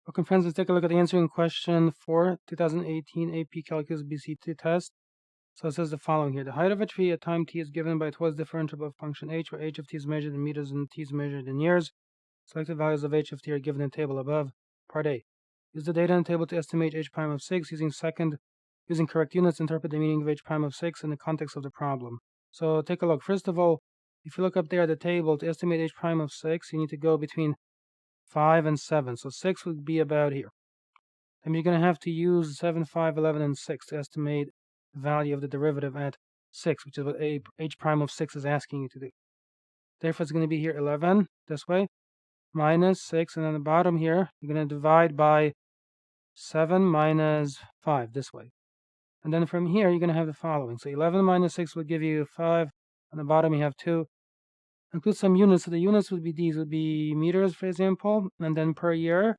Okay, friends, let's take a look at answering question 4, 2018 AP Calculus BC2 test. So it says the following here. The height of a tree at time t is given by twice differentiable of function h, where h of t is measured in meters and t is measured in years. Selected values of h of t are given in the table above. Part A. Use the data in the table to estimate h prime of 6 using correct units. Interpret the meaning of h prime of 6 in the context of the problem. So take a look. First of all, if you look up there at the table, to estimate h prime of 6, you need to go between 5 and 7. So 6 would be about here. And you're going to have to use 7, 5, 11, and 6 to estimate the value of the derivative at 6, which is what h prime of 6 is asking you to do. Therefore, it's going to be here 11 this way, minus 6, and on the bottom here, you're going to divide by 7 minus 5 this way. And then from here, you're going to have the following. So 11 minus 6 will give you 5. On the bottom, you have 2. Include some units. So the units would be these would be meters, for example, and then per year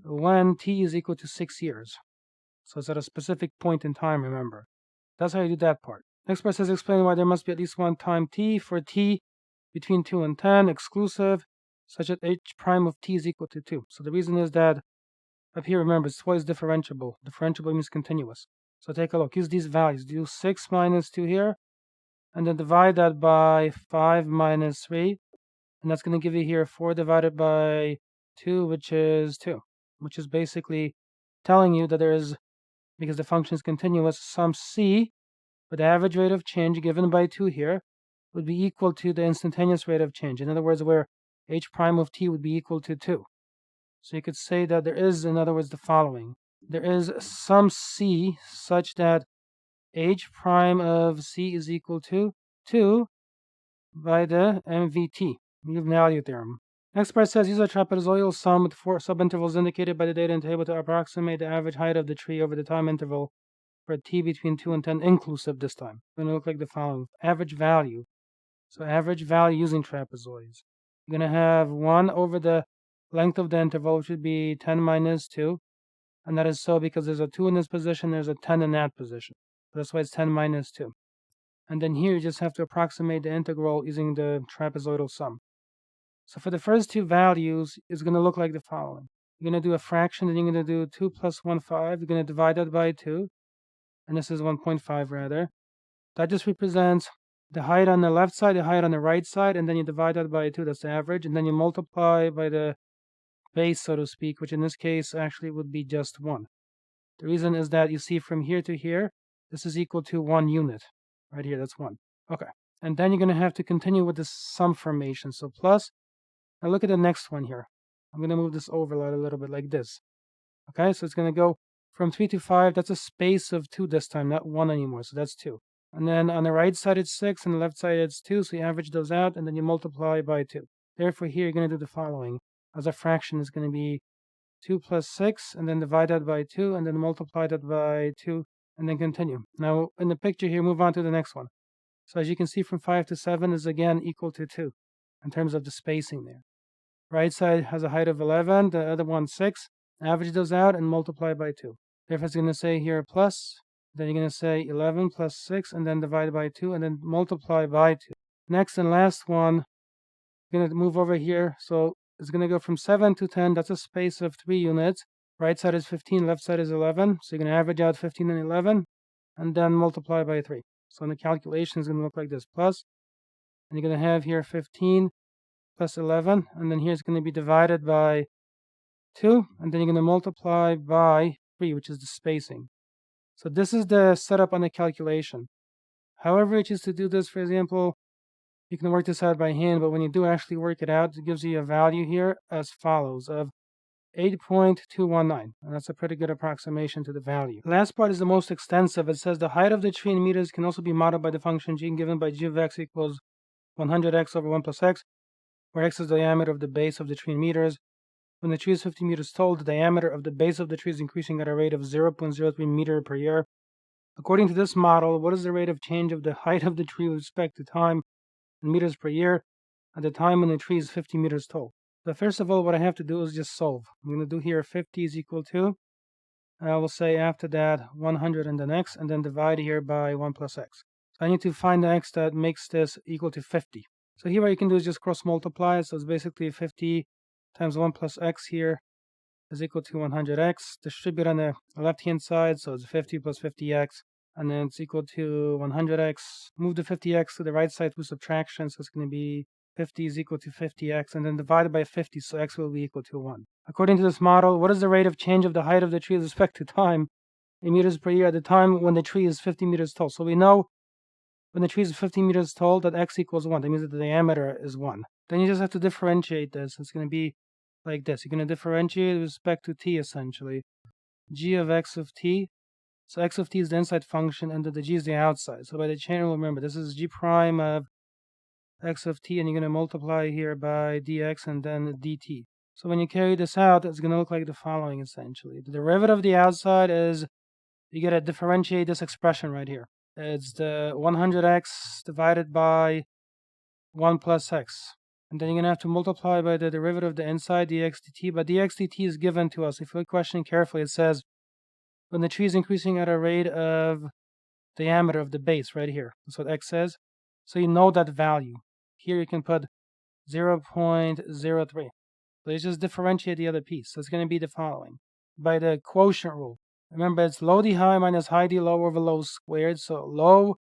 when t is equal to 6 years. So it's at a specific point in time, remember. That's how you do that part. Next part says explain why there must be at least one time t for t between 2 and 10 exclusive, such that h prime of t is equal to 2. So the reason is that up here, remember, it's twice differentiable. Differentiable means continuous. So take a look. Use these values. Do 6 minus 2 here, and then divide that by 5 minus 3. And that's going to give you here 4 divided by 2, which is 2, which is basically telling you that there is, because the function is continuous, some c with the average rate of change given by 2 here would be equal to the instantaneous rate of change. In other words, where h prime of t would be equal to 2. So you could say that there is, in other words, the following. There is some c such that h prime of c is equal to 2 by the MVT, Mean Value Theorem. Next part says use a trapezoidal sum with 4 subintervals indicated by the data in the table to approximate the average height of the tree over the time interval for t between 2 and 10 inclusive this time. It's going to look like the following. Average value. So average value using trapezoids. You're going to have 1 over the length of the interval, which would be 10 minus 2. And that is so because there's a 2 in this position, there's a 10 in that position. So that's why it's 10 minus 2. And then here you just have to approximate the integral using the trapezoidal sum. So for the first two values, it's going to look like the following. You're going to do a fraction, then you're going to do 2 plus 1, 5. You're going to divide that by 2. And this is 1.5 rather. That just represents the height on the left side, the height on the right side, and then you divide that by 2, that's the average, and then you multiply by the base, so to speak, which in this case actually would be just 1. The reason is that you see from here to here, this is equal to 1 unit. Right here, that's 1. Okay. And then you're going to have to continue with this sum formation. So plus, now look at the next one here. I'm going to move this over a little bit like this. Okay, so it's going to go from 3 to 5. That's a space of 2 this time, not 1 anymore. So that's 2. And then on the right side, it's 6. On the left side, it's 2. So you average those out, and then you multiply by 2. Therefore, here, you're going to do the following. As a fraction, it's going to be 2 plus 6, and then divide that by 2, and then multiply that by 2, and then continue. Now, in the picture here, move on to the next one. So as you can see, from 5 to 7 is again equal to 2 in terms of the spacing there. Right side has a height of 11, the other one 6. Average those out and multiply by 2. Therefore, it's going to say here plus, then you're going to say 11 plus 6, and then divide by 2, and then multiply by 2. Next and last one, you're going to move over here. So it's going to go from 7 to 10. That's a space of 3 units. Right side is 15, left side is 11. So you're going to average out 15 and 11, and then multiply by 3. So in the calculation, it's going to look like this. Plus, and you're going to have here 15 plus 11, and then here it's going to be divided by 2, and then you're going to multiply by 3, which is the spacing. So this is the setup on the calculation. However you choose to do this, for example, you can work this out by hand, but when you do actually work it out, it gives you a value here as follows of 8.219, and that's a pretty good approximation to the value. The last part is the most extensive. It says the height of the tree in meters can also be modeled by the function g given by g of x equals 100x over 1 plus x, where x is the diameter of the base of the tree in meters. When the tree is 50 meters tall, the diameter of the base of the tree is increasing at a rate of 0.03 meter per year. According to this model, what is the rate of change of the height of the tree with respect to time in meters per year at the time when the tree is 50 meters tall? So first of all, what I have to do is just solve. I'm going to do here 50 is equal to, I will say after that 100 and then x, and then divide here by 1 plus x. So I need to find the x that makes this equal to 50. So here what you can do is just cross multiply. So it's basically 50 times 1 plus x here is equal to 100x. Distribute on the left-hand side, so it's 50 plus 50x, and then it's equal to 100x. Move the 50x to the right side through subtraction, so it's going to be 50 is equal to 50x, and then divided by 50, so x will be equal to 1. According to this model, what is the rate of change of the height of the tree with respect to time in meters per year at the time when the tree is 50 meters tall? So we know when the tree is 50 meters tall that x equals 1. That means that the diameter is 1. Then you just have to differentiate this. It's going to be like this. You're going to differentiate with respect to t, essentially. G of x of t. So x of t is the inside function, and the g is the outside. So by the chain rule, remember, this is g prime of x of t, and you're going to multiply here by dx and then dt. So when you carry this out, it's going to look like the following, essentially. The derivative of the outside is, you got to differentiate this expression right here. It's the 100x divided by 1 plus x. And then you're going to have to multiply by the derivative of the inside, dx dt. But dx dt is given to us. If you look question carefully, it says when the tree is increasing at a rate of diameter of the base right here. That's what x says. So you know that value. Here you can put 0.03. So you just differentiate the other piece. So it's going to be the following. By the quotient rule. Remember, it's low d high minus high d low over low squared. So low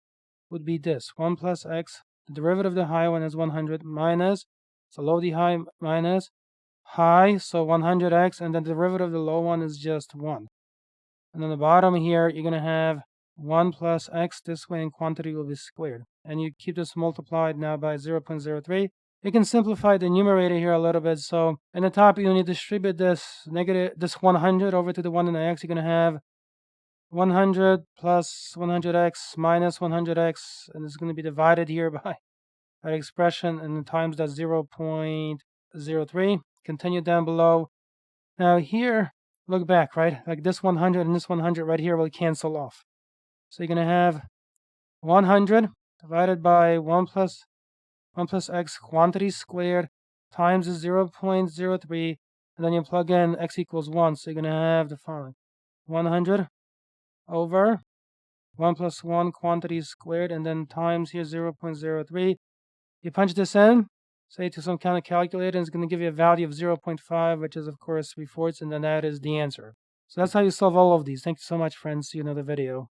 would be this. 1 plus x. The derivative of the high one is 100 minus. So low d high minus high. So 100x. And then the derivative of the low one is just 1. And on the bottom here, you're going to have 1 plus x this way, and quantity will be squared. And you keep this multiplied now by 0.03. You can simplify the numerator here a little bit. So in the top, you need to distribute this 100 over to the 1 and the x. You're going to have 100 plus 100x minus 100x, and it's going to be divided here by that expression, and times that 0.03. Continue down below. Now here, look back, right? Like this 100 and this 100 right here will cancel off. So you're going to have 100 divided by 1 plus x quantity squared times 0.03, and then you plug in x equals 1. So you're going to have the following. 100 over 1 plus 1 quantity squared, and then times here 0.03. You punch this in, say to some kind of calculator, and it's going to give you a value of 0.5, which is, of course, 3/4, and then that is the answer. So that's how you solve all of these. Thank you so much, friends. See you in another video.